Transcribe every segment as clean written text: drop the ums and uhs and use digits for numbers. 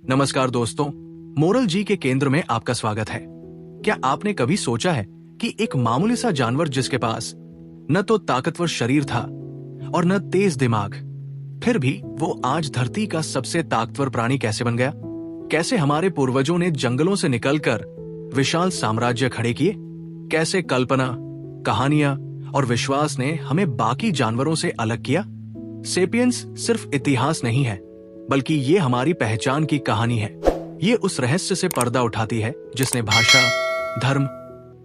नमस्कार दोस्तों, मोरल जी के केंद्र में आपका स्वागत है। क्या आपने कभी सोचा है कि एक मामूली सा जानवर जिसके पास न तो ताकतवर शरीर था और न तेज दिमाग, फिर भी वो आज धरती का सबसे ताकतवर प्राणी कैसे बन गया? कैसे हमारे पूर्वजों ने जंगलों से निकलकर विशाल साम्राज्य खड़े किए? कैसे कल्पना, कहानियां और विश्वास ने हमें बाकी जानवरों से अलग किया? सेपियंस सिर्फ इतिहास नहीं है, बल्कि ये हमारी पहचान की कहानी है। ये उस रहस्य से पर्दा उठाती है जिसने भाषा, धर्म,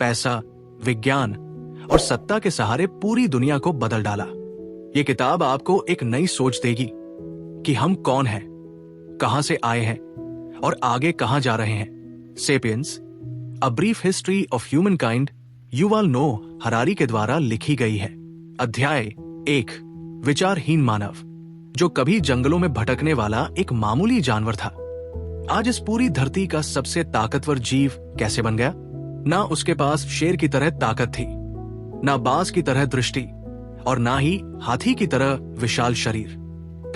पैसा, विज्ञान और सत्ता के सहारे पूरी दुनिया को बदल डाला। ये किताब आपको एक नई सोच देगी कि हम कौन हैं, कहां से आए हैं और आगे कहां जा रहे हैं। Sapiens, a brief history of humankind, Yuval Noah Harari के द्वारा लिखी गई है। अध्याय 1, विचारहीन मानव, जो कभी जंगलों में भटकने वाला एक मामूली जानवर था, आज इस पूरी धरती का सबसे ताकतवर जीव कैसे बन गया? ना उसके पास शेर की तरह ताकत थी, ना बाज की तरह दृष्टि और ना ही हाथी की तरह विशाल शरीर।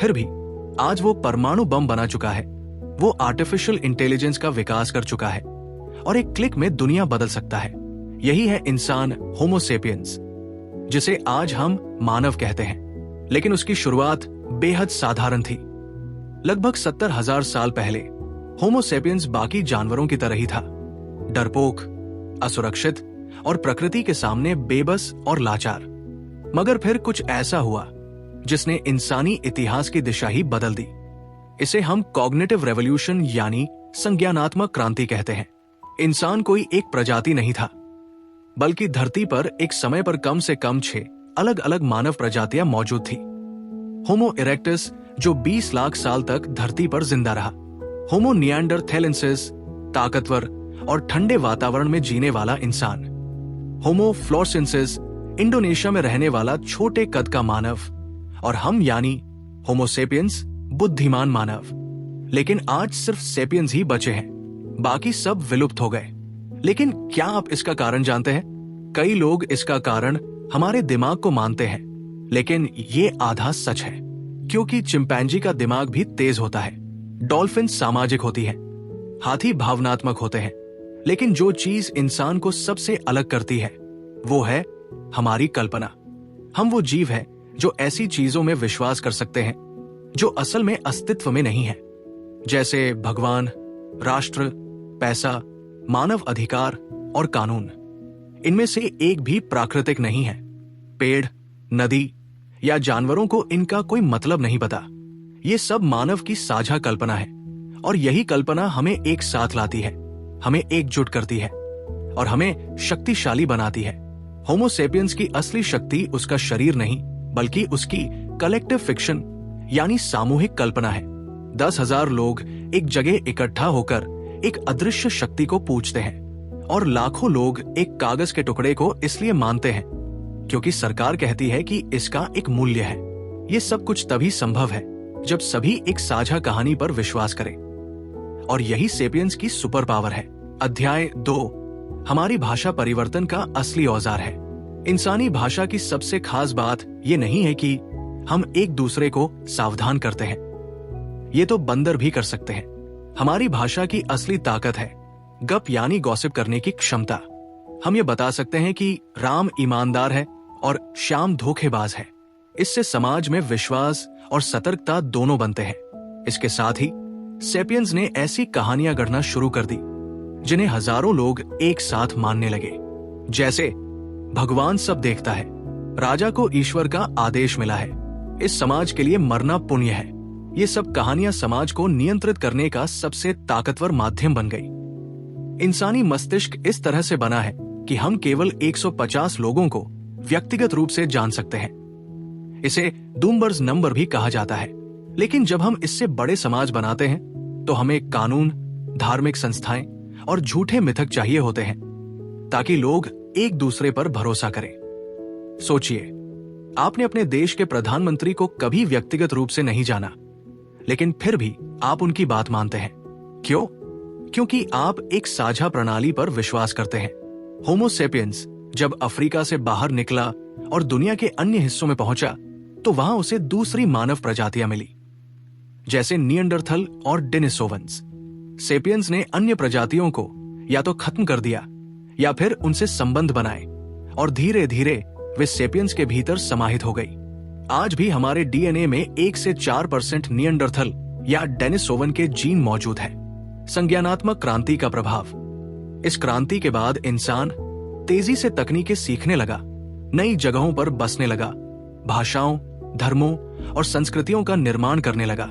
फिर भी आज वो परमाणु बम बना चुका है। वो आर्टिफिशियल इंटेलिजेंस का विकास कर चुका है और एक क्लिक में दुनिया बदल सकता है। यही है इंसान, होमो सेपियंस, जिसे आज हम मानव कहते हैं। लेकिन उसकी शुरुआत बेहद साधारण थी। लगभग 70,000 साल पहले होमो सेपियंस बाकी जानवरों की तरह ही था, डरपोक, असुरक्षित और प्रकृति के सामने बेबस और लाचार। मगर फिर कुछ ऐसा हुआ जिसने इंसानी इतिहास की दिशा ही बदल दी। इसे हम कॉग्निटिव रेवोल्यूशन यानी संज्ञानात्मक क्रांति कहते हैं। इंसान कोई एक प्रजाति नहीं था, बल्कि धरती पर एक समय पर कम से कम 6 अलग अलग मानव प्रजातियां मौजूद थी। होमो इरेक्टस, जो 20 लाख साल तक धरती पर जिंदा रहा। होमो निएंडरथैलेंसिस, ताकतवर और ठंडे वातावरण में जीने वाला इंसान। होमो फ्लोरेंसिस, इंडोनेशिया में रहने वाला छोटे कद का मानव। और हम यानी होमो सेपियंस, बुद्धिमान मानव। लेकिन आज सिर्फ सेपियंस ही बचे हैं, बाकी सब विलुप्त हो गए। लेकिन क्या आप इसका कारण जानते हैं? कई लोग इसका कारण हमारे दिमाग को मानते हैं, लेकिन ये आधा सच है, क्योंकि चिंपैंजी का दिमाग भी तेज होता है। डॉल्फिन सामाजिक होती है, हाथी भावनात्मक होते हैं। लेकिन जो चीज इंसान को सबसे अलग करती है वो है हमारी कल्पना। हम वो जीव हैं जो ऐसी चीजों में विश्वास कर सकते हैं जो असल में अस्तित्व में नहीं है, जैसे भगवान, राष्ट्र, पैसा, मानव अधिकार और कानून। इनमें से एक भी प्राकृतिक नहीं है। पेड़, नदी या जानवरों को इनका कोई मतलब नहीं पता। ये सब मानव की साझा कल्पना है और यही कल्पना हमें एक साथ लाती है, हमें एकजुट करती है और हमें शक्तिशाली बनाती है। होमो सेपियंस की असली शक्ति उसका शरीर नहीं, बल्कि उसकी कलेक्टिव फिक्शन यानी सामूहिक कल्पना है। 10,000 लोग एक जगह इकट्ठा होकर एक अदृश्य शक्ति को पूजते हैं और लाखों लोग एक कागज के टुकड़े को इसलिए मानते हैं क्योंकि सरकार कहती है कि इसका एक मूल्य है। ये सब कुछ तभी संभव है जब सभी एक साझा कहानी पर विश्वास करें, और यही सेपियंस की सुपर पावर है। अध्याय 2, हमारी भाषा परिवर्तन का असली औजार है। इंसानी भाषा की सबसे खास बात ये नहीं है कि हम एक दूसरे को सावधान करते हैं, ये तो बंदर भी कर सकते हैं। हमारी भाषा की असली ताकत है गप यानी गॉसिप करने की क्षमता। हम ये बता सकते हैं कि राम ईमानदार है और श्याम धोखेबाज है। इससे समाज में विश्वास और सतर्कता दोनों बनते हैं। इसके साथ ही सेपियंस ने ऐसी कहानियां गढ़ना शुरू कर दी जिन्हें हजारों लोग एक साथ मानने लगे, जैसे भगवान सब देखता है, राजा को ईश्वर का आदेश मिला है, इस समाज के लिए मरना पुण्य है। ये सब कहानियां समाज को नियंत्रित करने का सबसे ताकतवर माध्यम बन गई। इंसानी मस्तिष्क इस तरह से बना है कि हम केवल 150 लोगों को व्यक्तिगत रूप से जान सकते हैं। इसे डूम्बर्स नंबर भी कहा जाता है। लेकिन जब हम इससे बड़े समाज बनाते हैं तो हमें कानून, धार्मिक संस्थाएं और झूठे मिथक चाहिए होते हैं ताकि लोग एक दूसरे पर भरोसा करें। सोचिए, आपने अपने देश के प्रधानमंत्री को कभी व्यक्तिगत रूप से नहीं जाना, लेकिन फिर भी आप उनकी बात मानते हैं। क्यों? क्योंकि आप एक साझा प्रणाली पर विश्वास करते हैं। होमो सेपियंस जब अफ्रीका से बाहर निकला और दुनिया के अन्य हिस्सों में पहुंचा तो वहां उसे दूसरी मानव प्रजातियां मिली, जैसे निएंडरथल और डेनिसोवंस। सेपियंस ने अन्य प्रजातियों को या तो खत्म कर दिया या फिर उनसे संबंध बनाए और धीरे धीरे वे सेपियंस के भीतर समाहित हो गई। आज भी हमारे डीएनए में 1 से 4% निएंडरथल या डेनिसोवन के जीन मौजूद है। संज्ञानात्मक क्रांति का प्रभाव। इस क्रांति के बाद इंसान तेजी से तकनीकें सीखने लगा, नई जगहों पर बसने लगा, भाषाओं, धर्मों और संस्कृतियों का निर्माण करने लगा।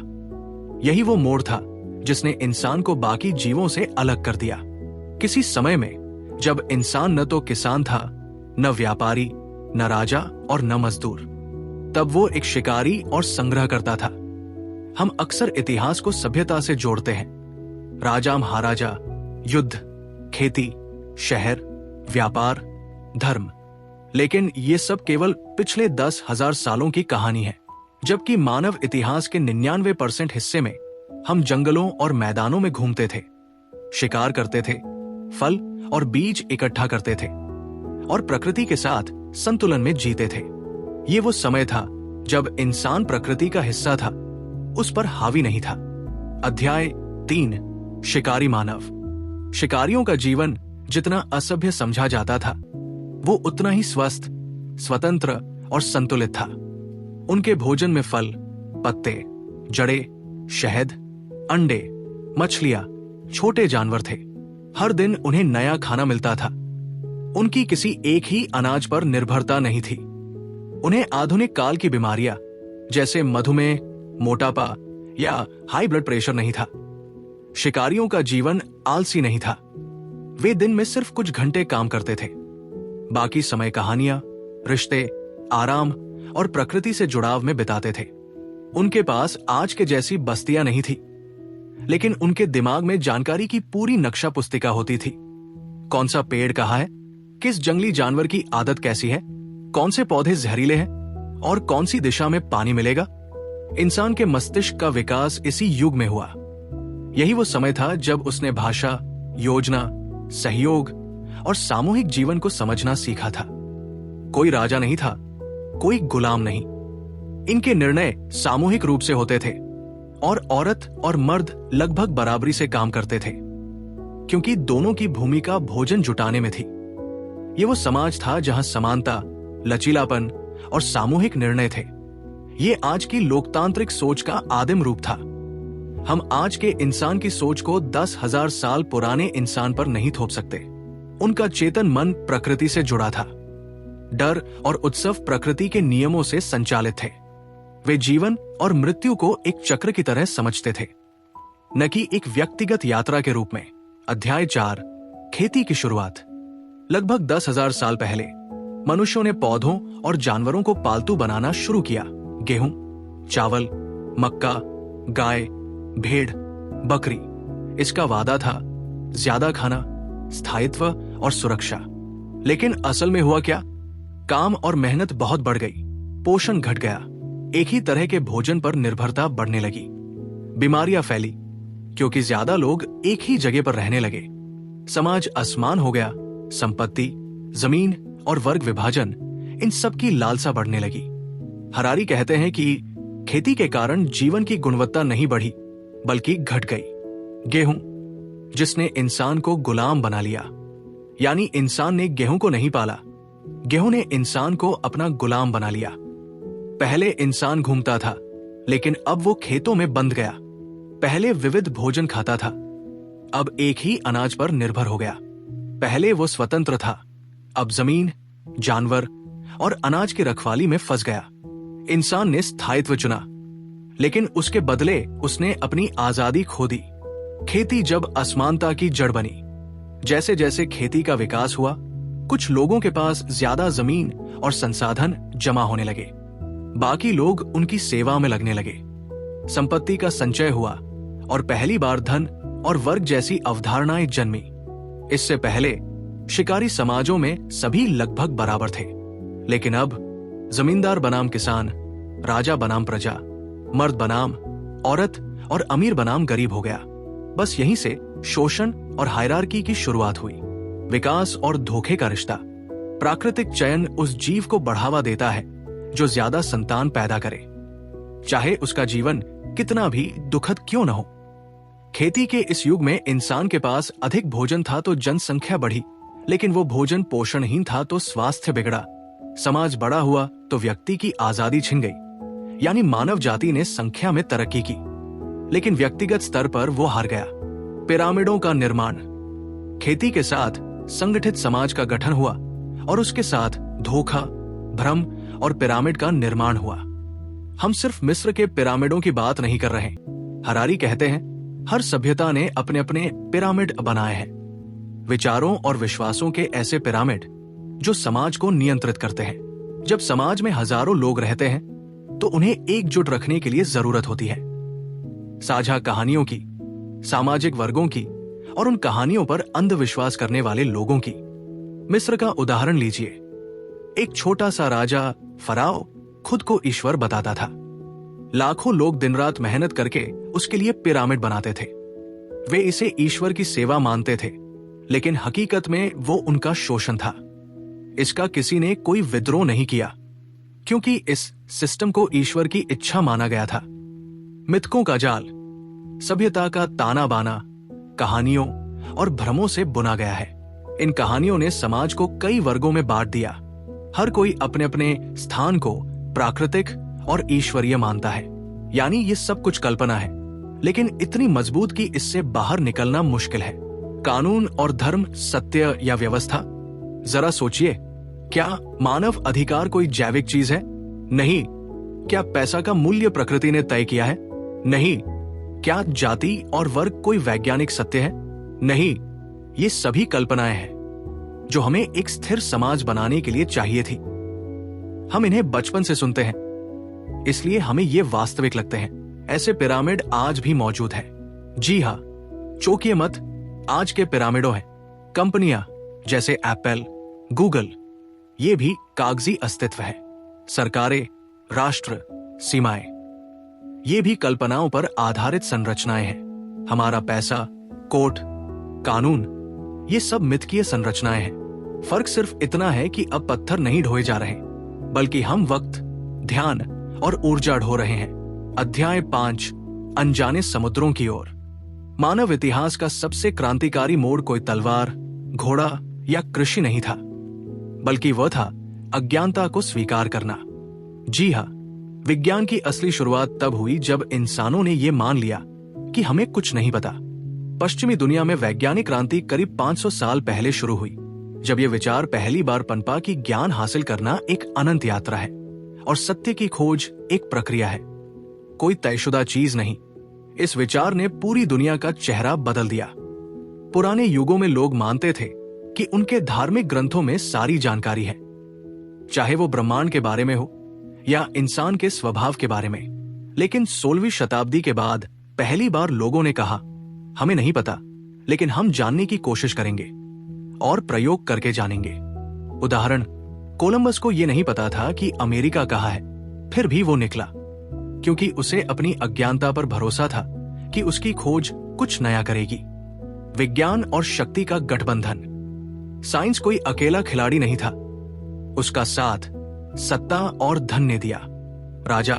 यही वो मोड़ था जिसने इंसान को बाकी जीवों से अलग कर दिया। किसी समय में जब इंसान न तो किसान था, न व्यापारी, न राजा और न मजदूर, तब वो एक शिकारी और संग्रह करता था। हम अक्सर इतिहास को सभ्यता से जोड़ते हैं, राजा महाराजा, युद्ध, खेती, शहर, व्यापार, धर्म। लेकिन ये सब केवल पिछले 10,000 सालों की कहानी है, जबकि मानव इतिहास के 99% हिस्से में हम जंगलों और मैदानों में घूमते थे, शिकार करते थे, फल और बीज इकट्ठा करते थे और प्रकृति के साथ संतुलन में जीते थे। ये वो समय था जब इंसान प्रकृति का हिस्सा था, उस पर हावी नहीं था। अध्याय 3, शिकारी मानव। शिकारियों का जीवन जितना असभ्य समझा जाता था, वो उतना ही स्वस्थ, स्वतंत्र और संतुलित था। उनके भोजन में फल, पत्ते, जड़ें, शहद, अंडे, मछलियां, छोटे जानवर थे। हर दिन उन्हें नया खाना मिलता था। उनकी किसी एक ही अनाज पर निर्भरता नहीं थी। उन्हें आधुनिक काल की बीमारियां जैसे मधुमेह, मोटापा या हाई ब्लड प्रेशर नहीं था। शिकारियों का जीवन आलसी नहीं था। वे दिन में सिर्फ कुछ घंटे काम करते थे, बाकी समय कहानियां, रिश्ते, आराम और प्रकृति से जुड़ाव में बिताते थे। उनके पास आज के जैसी बस्तियां नहीं थी, लेकिन उनके दिमाग में जानकारी की पूरी नक्शा पुस्तिका होती थी। कौन सा पेड़ कहाँ है, किस जंगली जानवर की आदत कैसी है, कौन से पौधे जहरीले हैं और कौन सी दिशा में पानी मिलेगा। इंसान के मस्तिष्क का विकास इसी युग में हुआ। यही वो समय था जब उसने भाषा, योजना, सहयोग और सामूहिक जीवन को समझना सीखा था। कोई राजा नहीं था, कोई गुलाम नहीं। इनके निर्णय सामूहिक रूप से होते थे और औरत और मर्द लगभग बराबरी से काम करते थे, क्योंकि दोनों की भूमिका भोजन जुटाने में थी। ये वो समाज था जहां समानता, लचीलापन और सामूहिक निर्णय थे। ये आज की लोकतांत्रिक सोच का आदिम रूप था। हम आज के इंसान की सोच को 10,000 साल पुराने इंसान पर नहीं थोप सकते। उनका चेतन मन प्रकृति से जुड़ा था। डर और उत्सव प्रकृति के नियमों से संचालित थे। वे जीवन और मृत्यु को एक चक्र की तरह समझते थे, न कि एक व्यक्तिगत यात्रा के रूप में। अध्याय 4, खेती की शुरुआत। लगभग 10,000 साल पहले मनुष्यों ने पौधों और जानवरों को पालतू बनाना शुरू किया। गेहूं, चावल, मक्का, गाय, भेड़, बकरी। इसका वादा था ज्यादा खाना, स्थायित्व और सुरक्षा। लेकिन असल में हुआ क्या? काम और मेहनत बहुत बढ़ गई, पोषण घट गया, एक ही तरह के भोजन पर निर्भरता बढ़ने लगी। बीमारियां फैली क्योंकि ज्यादा लोग एक ही जगह पर रहने लगे। समाज असमान हो गया। संपत्ति, जमीन और वर्ग विभाजन, इन सब की लालसा बढ़ने लगी। हरारी कहते हैं कि खेती के कारण जीवन की गुणवत्ता नहीं बढ़ी, बल्कि घट गई। गेहूं, जिसने इंसान को गुलाम बना लिया, यानी इंसान ने गेहूं को नहीं पाला, गेहूं ने इंसान को अपना गुलाम बना लिया। पहले इंसान घूमता था, लेकिन अब वो खेतों में बंध गया। पहले विविध भोजन खाता था, अब एक ही अनाज पर निर्भर हो गया। पहले वो स्वतंत्र था, अब जमीन, जानवर और अनाज की रखवाली में फंस गया। इंसान ने स्थायित्व चुना, लेकिन उसके बदले उसने अपनी आजादी खो दी। खेती जब असमानता की जड़ बनी। जैसे जैसे खेती का विकास हुआ, कुछ लोगों के पास ज्यादा जमीन और संसाधन जमा होने लगे, बाकी लोग उनकी सेवा में लगने लगे। संपत्ति का संचय हुआ और पहली बार धन और वर्ग जैसी अवधारणाएं जन्मी। इससे पहले शिकारी समाजों में सभी लगभग बराबर थे, लेकिन अब जमींदार बनाम किसान, राजा बनाम प्रजा, मर्द बनाम औरत और अमीर बनाम गरीब हो गया। बस यहीं से शोषण और हायरार्की की शुरुआत हुई। विकास और धोखे का रिश्ता। प्राकृतिक चयन उस जीव को बढ़ावा देता है जो ज्यादा संतान पैदा करे, चाहे उसका जीवन कितना भी दुखद क्यों न हो। खेती के इस युग में इंसान के पास अधिक भोजन था तो जनसंख्या बढ़ी, लेकिन वो भोजन पोषणहीन था तो स्वास्थ्य बिगड़ा। समाज बड़ा हुआ तो व्यक्ति की आजादी छिन गई। यानी मानव जाति ने संख्या में तरक्की की, लेकिन व्यक्तिगत स्तर पर वो हार गया। पिरामिडों का निर्माण। खेती के साथ संगठित समाज का गठन हुआ और उसके साथ धोखा, भ्रम और पिरामिड का निर्माण हुआ। हम सिर्फ मिस्र के पिरामिडों की बात नहीं कर रहे। हरारी कहते हैं, हर सभ्यता ने अपने अपने पिरामिड बनाए हैं, विचारों और विश्वासों के ऐसे पिरामिड जो समाज को नियंत्रित करते हैं। जब समाज में हजारों लोग रहते हैं तो उन्हें एकजुट रखने के लिए जरूरत होती है साझा कहानियों की, सामाजिक वर्गों की और उन कहानियों पर अंधविश्वास करने वाले लोगों की। मिस्र का उदाहरण लीजिए। एक छोटा सा राजा फराओ खुद को ईश्वर बताता था। लाखों लोग दिन रात मेहनत करके उसके लिए पिरामिड बनाते थे। वे इसे ईश्वर की सेवा मानते थे, लेकिन हकीकत में वो उनका शोषण था। इसका किसी ने कोई विद्रोह नहीं किया, क्योंकि इस सिस्टम को ईश्वर की इच्छा माना गया था। मिथकों का जाल। सभ्यता का ताना बाना कहानियों और भ्रमों से बुना गया है। इन कहानियों ने समाज को कई वर्गों में बांट दिया। हर कोई अपने अपने स्थान को प्राकृतिक और ईश्वरीय मानता है। यानी ये सब कुछ कल्पना है, लेकिन इतनी मजबूत कि इससे बाहर निकलना मुश्किल है। कानून और धर्म, सत्य या व्यवस्था। जरा सोचिए, क्या मानव अधिकार कोई जैविक चीज है? नहीं। क्या पैसा का मूल्य प्रकृति ने तय किया है? नहीं। क्या जाति और वर्ग कोई वैज्ञानिक सत्य है? नहीं। ये सभी कल्पनाएं हैं जो हमें एक स्थिर समाज बनाने के लिए चाहिए थी। हम इन्हें बचपन से सुनते हैं, इसलिए हमें ये वास्तविक लगते हैं। ऐसे पिरामिड आज भी मौजूद हैं। जी हाँ, चौंकिए मत, आज के पिरामिडों हैं। कंपनियां जैसे एप्पल, गूगल, ये भी कागजी अस्तित्व है। सरकारें, राष्ट्र, सीमाएं, ये भी कल्पनाओं पर आधारित संरचनाएं हैं। हमारा पैसा, कोर्ट, कानून, ये सब मिथकीय संरचनाएं हैं। फर्क सिर्फ इतना है कि अब पत्थर नहीं ढोए जा रहे, बल्कि हम वक्त, ध्यान और ऊर्जा ढो रहे हैं। अध्याय 5, अनजाने समुद्रों की ओर। मानव इतिहास का सबसे क्रांतिकारी मोड़ कोई तलवार, घोड़ा या कृषि नहीं था, बल्कि वह था अज्ञानता को स्वीकार करना। जी हाँ, विज्ञान की असली शुरुआत तब हुई जब इंसानों ने यह मान लिया कि हमें कुछ नहीं पता। पश्चिमी दुनिया में वैज्ञानिक क्रांति करीब 500 साल पहले शुरू हुई, जब यह विचार पहली बार पनपा कि ज्ञान हासिल करना एक अनंत यात्रा है और सत्य की खोज एक प्रक्रिया है, कोई तयशुदा चीज नहीं। इस विचार ने पूरी दुनिया का चेहरा बदल दिया। पुराने युगों में लोग मानते थे कि उनके धार्मिक ग्रंथों में सारी जानकारी है, चाहे वो ब्रह्मांड के बारे में हो या इंसान के स्वभाव के बारे में। लेकिन 16वीं शताब्दी के बाद पहली बार लोगों ने कहा, हमें नहीं पता, लेकिन हम जानने की कोशिश करेंगे और प्रयोग करके जानेंगे। उदाहरण, कोलंबस को यह नहीं पता था कि अमेरिका कहाँ है, फिर भी वो निकला, क्योंकि उसे अपनी अज्ञानता पर भरोसा था कि उसकी खोज कुछ नया करेगी। विज्ञान और शक्ति का गठबंधन। साइंस कोई अकेला खिलाड़ी नहीं था, उसका साथ सत्ता और धन ने दिया। राजा,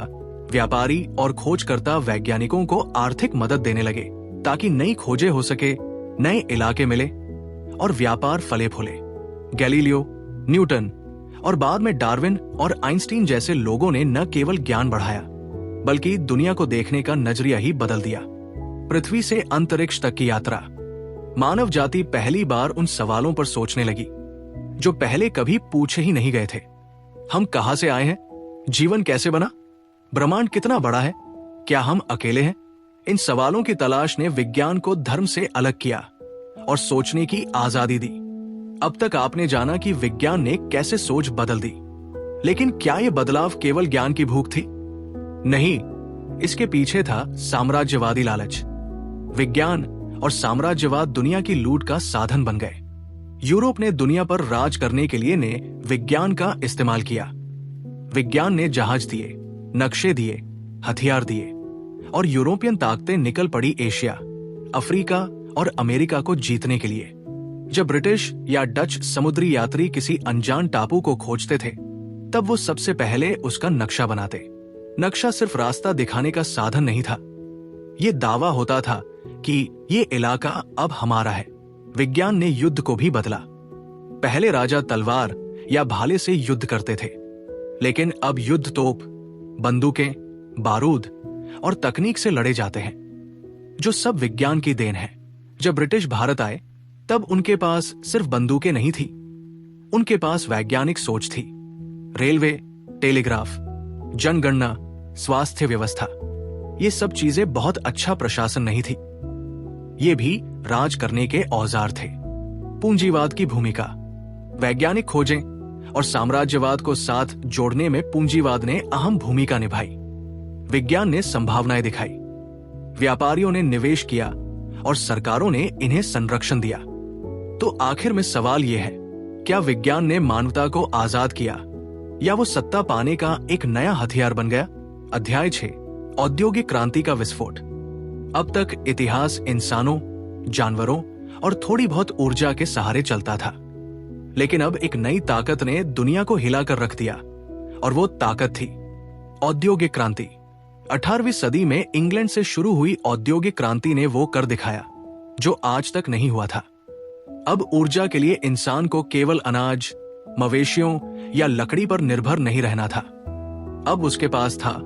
व्यापारी और खोजकर्ता वैज्ञानिकों को आर्थिक मदद देने लगे ताकि नई खोजें हो सके, नए इलाके मिले और व्यापार फले फूले। गैलीलियो, न्यूटन और बाद में डार्विन और आइंस्टीन जैसे लोगों ने न केवल ज्ञान बढ़ाया, बल्कि दुनिया को देखने का नजरिया ही बदल दिया। पृथ्वी से अंतरिक्ष तक की यात्रा। मानव जाति पहली बार उन सवालों पर सोचने लगी जो पहले कभी पूछे ही नहीं गए थे। हम कहां से आए हैं? जीवन कैसे बना? ब्रह्मांड कितना बड़ा है? क्या हम अकेले हैं? इन सवालों की तलाश ने विज्ञान को धर्म से अलग किया और सोचने की आजादी दी। अब तक आपने जाना कि विज्ञान ने कैसे सोच बदल दी, लेकिन क्या यह बदलाव केवल ज्ञान की भूख थी? नहीं, इसके पीछे था साम्राज्यवादी लालच। विज्ञान और साम्राज्यवाद दुनिया की लूट का साधन बन गए। यूरोप ने दुनिया पर राज करने के लिए ने विज्ञान का इस्तेमाल किया। विज्ञान ने जहाज दिए, नक्शे दिए, हथियार दिए और यूरोपियन ताकतें निकल पड़ी एशिया, अफ्रीका और अमेरिका को जीतने के लिए। जब ब्रिटिश या डच समुद्री यात्री किसी अनजान टापू को खोजते थे, तब वो सबसे पहले उसका नक्शा बनाते। नक्शा सिर्फ रास्ता दिखाने का साधन नहीं था, ये दावा होता था कि ये इलाका अब हमारा है। विज्ञान ने युद्ध को भी बदला। पहले राजा तलवार या भाले से युद्ध करते थे, लेकिन अब युद्ध तोप, बंदूकें, बारूद और तकनीक से लड़े जाते हैं, जो सब विज्ञान की देन है। जब ब्रिटिश भारत आए तब उनके पास सिर्फ बंदूकें नहीं थी, उनके पास वैज्ञानिक सोच थी। रेलवे, टेलीग्राफ, जनगणना, स्वास्थ्य व्यवस्था, ये सब चीजें बहुत अच्छा प्रशासन नहीं थी, ये भी राज करने के औजार थे। पूंजीवाद की भूमिका, वैज्ञानिक खोजें और साम्राज्यवाद को साथ जोड़ने में पूंजीवाद ने अहम भूमिका निभाई। विज्ञान ने संभावनाएं दिखाई, व्यापारियों ने निवेश किया और सरकारों ने इन्हें संरक्षण दिया। तो आखिर में सवाल यह है, क्या विज्ञान ने मानवता को आजाद किया या वो सत्ता पाने का एक नया हथियार बन गया? अध्याय 6, औद्योगिक क्रांति का विस्फोट। अब तक इतिहास इंसानों, जानवरों और थोड़ी बहुत ऊर्जा के सहारे चलता था, लेकिन अब एक नई ताकत ने दुनिया को हिलाकर रख दिया, और वो ताकत थी औद्योगिक क्रांति। 18वीं सदी में इंग्लैंड से शुरू हुई औद्योगिक क्रांति ने वो कर दिखाया जो आज तक नहीं हुआ था। अब ऊर्जा के लिए इंसान को केवल अनाज, मवेशियों या लकड़ी पर निर्भर नहीं रहना था। अब उसके पास था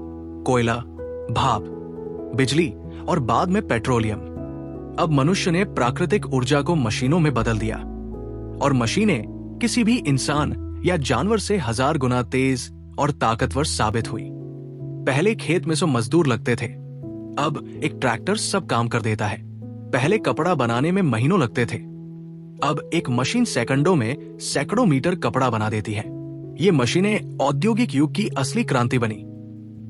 कोयला, भाप, बिजली और बाद में पेट्रोलियम। अब मनुष्य ने प्राकृतिक ऊर्जा को मशीनों में बदल दिया, और मशीनें किसी भी इंसान या जानवर से 1000 गुना तेज और ताकतवर साबित हुई। पहले खेत में सो मजदूर लगते थे, अब एक ट्रैक्टर सब काम कर देता है। पहले कपड़ा बनाने में महीनों लगते थे, अब एक मशीन सेकंडों में सैकड़ों मीटर कपड़ा बना देती है। ये मशीनें औद्योगिक युग की असली क्रांति बनी,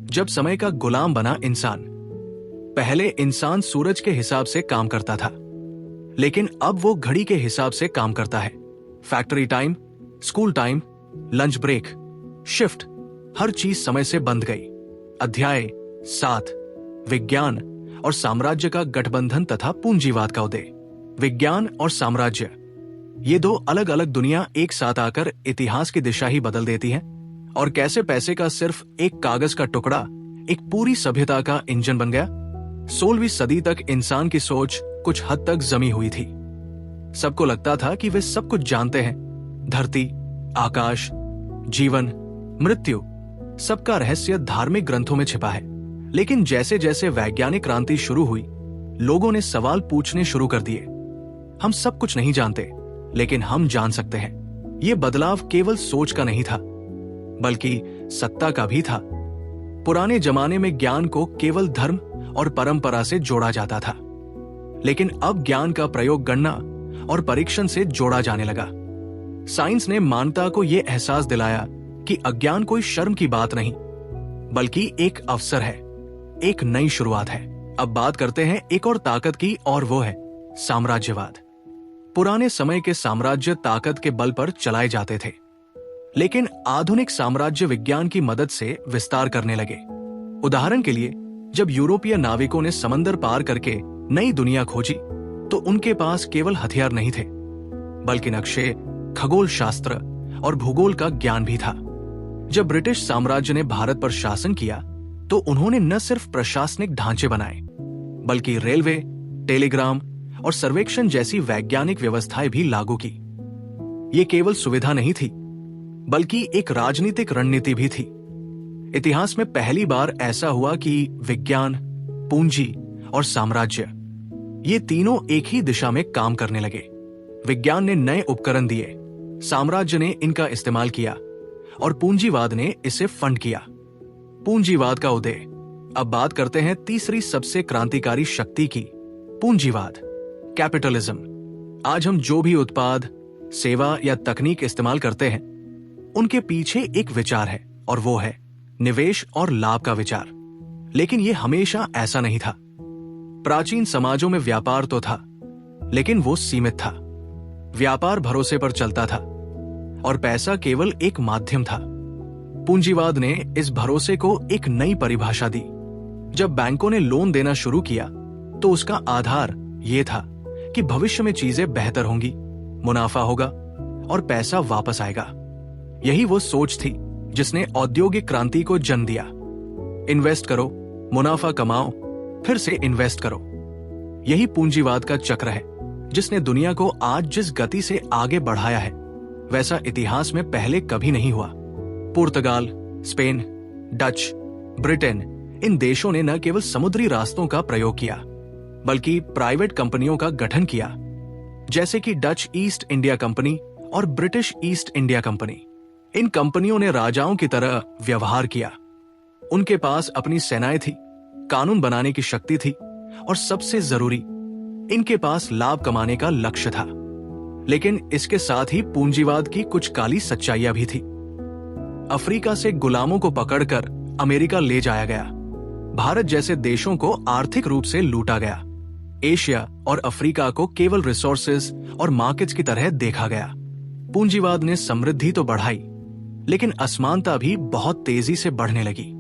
जब समय का गुलाम बना इंसान। पहले इंसान सूरज के हिसाब से काम करता था, लेकिन अब वो घड़ी के हिसाब से काम करता है। Factory time, school time, lunch break, shift, हर चीज समय से बंध गई। अध्याय 7, विज्ञान और साम्राज्य का गठबंधन तथा पूंजीवाद का उदय। विज्ञान और साम्राज्य, ये दो अलग अलग दुनिया एक साथ आकर इतिहास की दिशा ही बदल देती हैं, और कैसे पैसे का सिर्फ एक कागज का टुकड़ा एक पूरी सभ्यता का इंजन बन गया। 16वीं सदी तक इंसान की सोच कुछ हद तक जमी हुई थी। सबको लगता था कि वे सब कुछ जानते हैं। धरती, आकाश, जीवन, मृत्यु, सबका रहस्य धार्मिक ग्रंथों में छिपा है। लेकिन जैसे जैसे वैज्ञानिक क्रांति शुरू हुई, लोगों ने सवाल पूछने शुरू कर दिए। हम सब कुछ नहीं जानते, लेकिन हम जान सकते हैं। ये बदलाव केवल सोच का नहीं था, बल्कि सत्ता का भी था। पुराने जमाने में ज्ञान को केवल धर्म और परंपरा से जोड़ा जाता था, लेकिन अब ज्ञान का प्रयोग गणना और परीक्षण से जोड़ा जाने लगा। साइंस ने मानवता को यह एहसास दिलाया कि अज्ञान कोई शर्म की बात नहीं, बल्कि एक अवसर है, एक नई शुरुआत है। अब बात करते हैं एक और ताकत की, और वो है साम्राज्यवाद। पुराने समय के साम्राज्य ताकत के बल पर चलाए जाते थे, लेकिन आधुनिक साम्राज्य विज्ञान की मदद से विस्तार करने लगे। उदाहरण के लिए, जब यूरोपीय नाविकों ने समंदर पार करके नई दुनिया खोजी, तो उनके पास केवल हथियार नहीं थे, बल्कि नक्शे, खगोल शास्त्र और भूगोल का ज्ञान भी था। जब ब्रिटिश साम्राज्य ने भारत पर शासन किया, तो उन्होंने न सिर्फ प्रशासनिक ढांचे बनाए, बल्कि रेलवे, टेलीग्राम और सर्वेक्षण जैसी वैज्ञानिक व्यवस्थाएं भी लागू की। ये केवल सुविधा नहीं थी, बल्कि एक राजनीतिक रणनीति भी थी। इतिहास में पहली बार ऐसा हुआ कि विज्ञान, पूंजी और साम्राज्य, ये तीनों एक ही दिशा में काम करने लगे। विज्ञान ने नए उपकरण दिए, साम्राज्य ने इनका इस्तेमाल किया, और पूंजीवाद ने इसे फंड किया। पूंजीवाद का उदय। अब बात करते हैं तीसरी सबसे क्रांतिकारी शक्ति की, पूंजीवाद, कैपिटलिज्म। आज हम जो भी उत्पाद, सेवा या तकनीक इस्तेमाल करते हैं, उनके पीछे एक विचार है, और वो है निवेश और लाभ का विचार। लेकिन यह हमेशा ऐसा नहीं था। प्राचीन समाजों में व्यापार तो था, लेकिन वो सीमित था। व्यापार भरोसे पर चलता था, और पैसा केवल एक माध्यम था। पूंजीवाद ने इस भरोसे को एक नई परिभाषा दी। जब बैंकों ने लोन देना शुरू किया, तो उसका आधार यह था कि भविष्य में चीजें बेहतर होंगी, मुनाफा होगा और पैसा वापस आएगा। यही वो सोच थी जिसने औद्योगिक क्रांति को जन्म दिया। इन्वेस्ट करो, मुनाफा कमाओ, फिर से इन्वेस्ट करो। यही पूंजीवाद का चक्र है जिसने दुनिया को आज जिस गति से आगे बढ़ाया है वैसा इतिहास में पहले कभी नहीं हुआ। पुर्तगाल, स्पेन, डच, ब्रिटेन, इन देशों ने न केवल समुद्री रास्तों का प्रयोग किया बल्कि प्राइवेट कंपनियों का गठन किया, जैसे कि डच ईस्ट इंडिया कंपनी और ब्रिटिश ईस्ट इंडिया कंपनी। इन कंपनियों ने राजाओं की तरह व्यवहार किया। उनके पास अपनी सेनाएं थी, कानून बनाने की शक्ति थी और सबसे जरूरी, इनके पास लाभ कमाने का लक्ष्य था। लेकिन इसके साथ ही पूंजीवाद की कुछ काली सच्चाइयां भी थी। अफ्रीका से गुलामों को पकड़कर अमेरिका ले जाया गया। भारत जैसे देशों को आर्थिक रूप से लूटा गया। एशिया और अफ्रीका को केवल रिसोर्सेज और मार्केट्स की तरह देखा गया। पूंजीवाद ने समृद्धि तो बढ़ाई, लेकिन असमानता भी बहुत तेजी से बढ़ने लगी।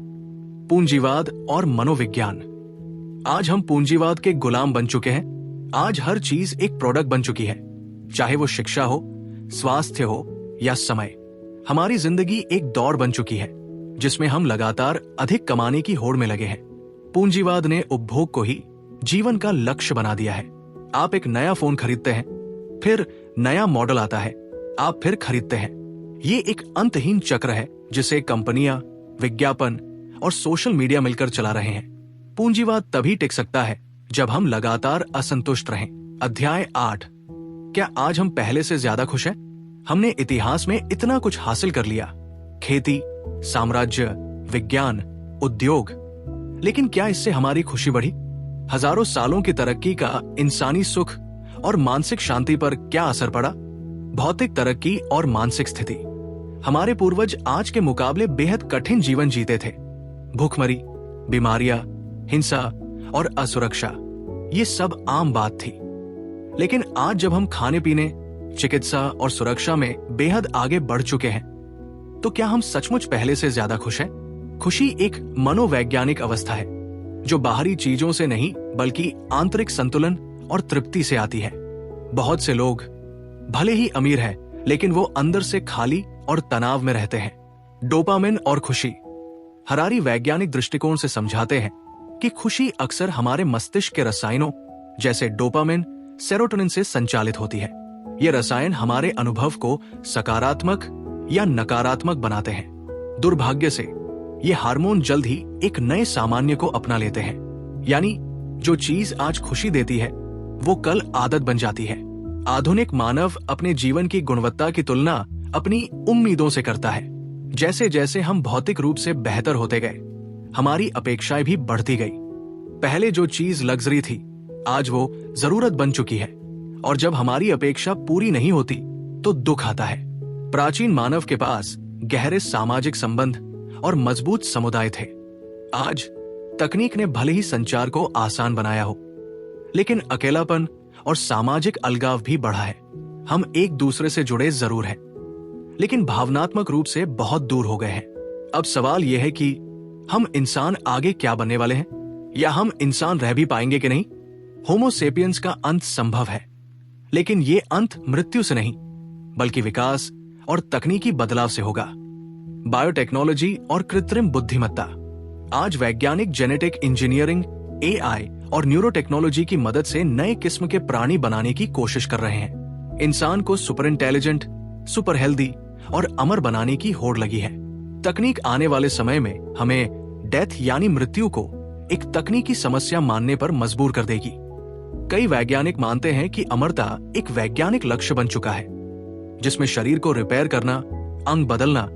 पूंजीवाद और मनोविज्ञान। आज हम पूंजीवाद के गुलाम बन चुके हैं। आज हर चीज एक प्रोडक्ट बन चुकी है, चाहे वो शिक्षा हो, स्वास्थ्य हो या समय। हमारी जिंदगी एक दौड़ बन चुकी है जिसमें हम लगातार अधिक कमाने की होड़ में लगे हैं। पूंजीवाद ने उपभोग को ही जीवन का लक्ष्य बना दिया है। आप एक नया फोन खरीदते हैं, फिर नया मॉडल आता है, आप फिर खरीदते हैं। ये एक अंतहीन चक्र है जिसे कंपनियां, विज्ञापन और सोशल मीडिया मिलकर चला रहे हैं। पूंजीवाद तभी टिक सकता है जब हम लगातार असंतुष्ट रहें। अध्याय 8। क्या आज हम पहले से ज्यादा खुश हैं? हमने इतिहास में इतना कुछ हासिल कर लिया, खेती, साम्राज्य, विज्ञान, उद्योग, लेकिन क्या इससे हमारी खुशी बढ़ी? हजारों सालों की तरक्की का इंसानी सुख और मानसिक शांति पर क्या असर पड़ा? भौतिक तरक्की और मानसिक स्थिति। हमारे पूर्वज आज के मुकाबले बेहद कठिन जीवन जीते थे। भूखमरी, बीमारियां, हिंसा और असुरक्षा, ये सब आम बात थी। लेकिन आज जब हम खाने पीने, चिकित्सा और सुरक्षा में बेहद आगे बढ़ चुके हैं, तो क्या हम सचमुच पहले से ज्यादा खुश हैं? खुशी एक मनोवैज्ञानिक अवस्था है जो बाहरी चीजों से नहीं बल्कि आंतरिक संतुलन और तृप्ति से आती है। बहुत से लोग भले ही अमीर हैं, लेकिन वो अंदर से खाली और तनाव में रहते हैं। डोपामिन और खुशी। हरारी वैज्ञानिक दृष्टिकोण से समझाते हैं कि खुशी अक्सर हमारे मस्तिष्क के रसायनों जैसे डोपामिन, सेरोटोनिन से संचालित होती है। ये रसायन हमारे अनुभव को सकारात्मक या नकारात्मक बनाते हैं। दुर्भाग्य से ये हार्मोन जल्द ही एक नए सामान्य को अपना लेते हैं, यानी जो चीज आज खुशी देती है वो कल आदत बन जाती है। आधुनिक मानव अपने जीवन की गुणवत्ता की तुलना अपनी उम्मीदों से करता है। जैसे जैसे हम भौतिक रूप से बेहतर होते गए, हमारी अपेक्षाएं भी बढ़ती गई। पहले जो चीज लग्जरी थी, आज वो जरूरत बन चुकी है, और जब हमारी अपेक्षा पूरी नहीं होती तो दुख आता है। प्राचीन मानव के पास गहरे सामाजिक संबंध और मजबूत समुदाय थे। आज तकनीक ने भले ही संचार को आसान बनाया हो, लेकिन अकेलापन और सामाजिक अलगाव भी बढ़ा है। हम एक दूसरे से जुड़े जरूर हैं, लेकिन भावनात्मक रूप से बहुत दूर हो गए हैं। अब सवाल यह है कि हम इंसान आगे क्या बनने वाले हैं, या हम इंसान रह भी पाएंगे कि नहीं। होमो सेपियंस का अंत संभव है, लेकिन ये अंत मृत्यु से नहीं बल्कि विकास और तकनीकी बदलाव से होगा। बायोटेक्नोलॉजी और कृत्रिम बुद्धिमत्ता। आज वैज्ञानिक जेनेटिक इंजीनियरिंग, एआई और न्यूरोटेक्नोलॉजी की मदद से नए किस्म के प्राणी बनाने की कोशिश कर रहे हैं। इंसान को सुपर इंटेलिजेंट, सुपर हेल्दी और अमर बनाने की होड़ लगी है। तकनीक आने वाले समय में हमें डेथ यानी मृत्यु को एक तकनीकी समस्या मानने पर मजबूर कर देगी। कई वैज्ञानिक मानते हैं कि अमरता एक वैज्ञानिक लक्ष्य बन चुका है, जिसमें शरीर को रिपेयर करना, अंग बदलना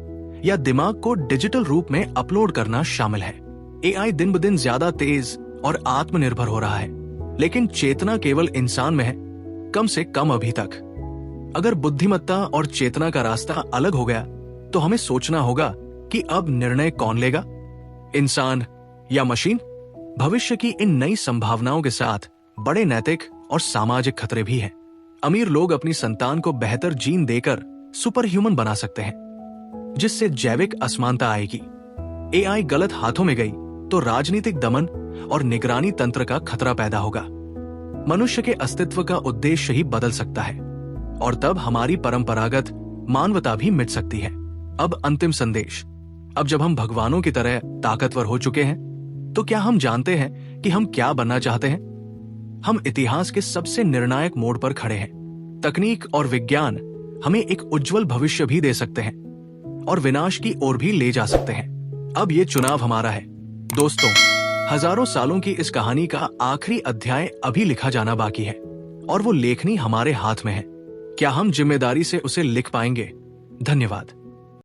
या दिमाग को डिजिटल रूप में अपलोड करना शामिल है। एआई दिन ब दिन ज्यादा तेज और आत्मनिर्भर हो रहा है, लेकिन चेतना केवल इंसान में है, कम से कम अभी तक। अगर बुद्धिमत्ता और चेतना का रास्ता अलग हो गया तो हमें सोचना होगा कि अब निर्णय कौन लेगा, इंसान या मशीन। भविष्य की इन नई संभावनाओं के साथ बड़े नैतिक और सामाजिक खतरे भी हैं। अमीर लोग अपनी संतान को बेहतर जीन देकर सुपर ह्यूमन बना सकते हैं, जिससे जैविक असमानता आएगी। एआई गलत हाथों में गई तो राजनीतिक दमन और निगरानी तंत्र का खतरा पैदा होगा। मनुष्य के अस्तित्व का उद्देश्य ही बदल सकता है, और तब हमारी परंपरागत मानवता भी मिट सकती है। अब अंतिम संदेश। अब जब हम भगवानों की तरह ताकतवर हो चुके हैं, तो क्या हम जानते हैं कि हम क्या बनना चाहते हैं? हम इतिहास के सबसे निर्णायक मोड़ पर खड़े हैं। तकनीक और विज्ञान हमें एक उज्जवल भविष्य भी दे सकते हैं और विनाश की ओर भी ले जा सकते हैं। अब ये चुनाव हमारा है। दोस्तों, हजारों सालों की इस कहानी का आखिरी अध्याय अभी लिखा जाना बाकी है और वो लेखनी हमारे हाथ में है। क्या हम जिम्मेदारी से उसे लिख पाएंगे? धन्यवाद।